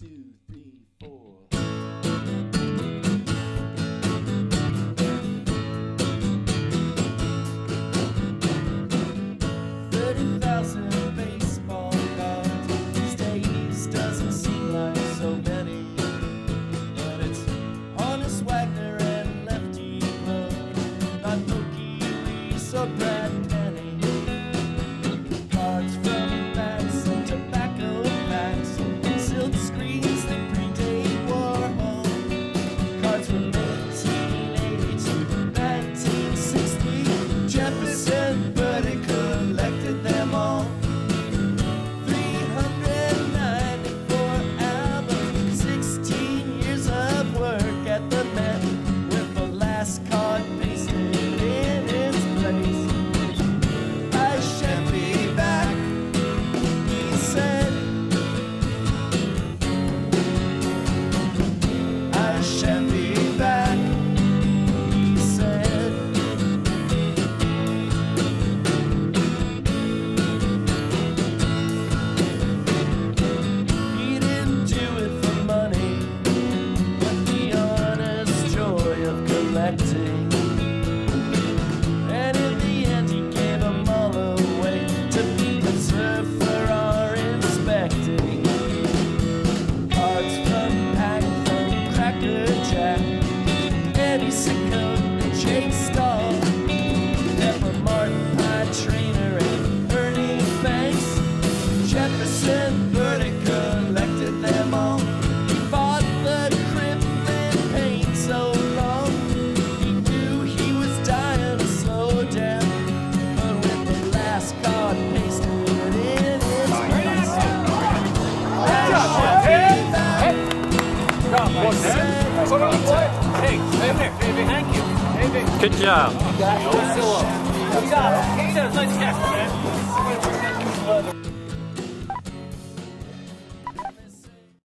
2, 3, 4. 30,000 baseball cards. These days doesn't seem like so many, but it's Honest Wagner and Lefty Grove, not Mookie Reese or Brad Penny. Cards from bats and tobacco packs, silk screens that predate Warhol. Cards from 1880 to 1960, Jefferson Burdick collected them all. 394 albums, 16 years of work at the Met, with the last card pasted in its place. I shan't be back, he said. I shan't be back, he said. He didn't do it for money, but the honest joy of collecting. And in the end he gave them all away to be preserved for our inspecting. Cards from Pack, from Cracker Jack, Eddie Ciccone and Jake Stahl, Pepper Martin, Pie Trainer and Ernie Banks. Jefferson Burdick collected them all. He fought the crippling pain so long, he knew he was dying to slow down, but with the last card pasted in his face, I shan't be back, he said. Hey, baby, thank you. Good job. You got it. Nice catch, man.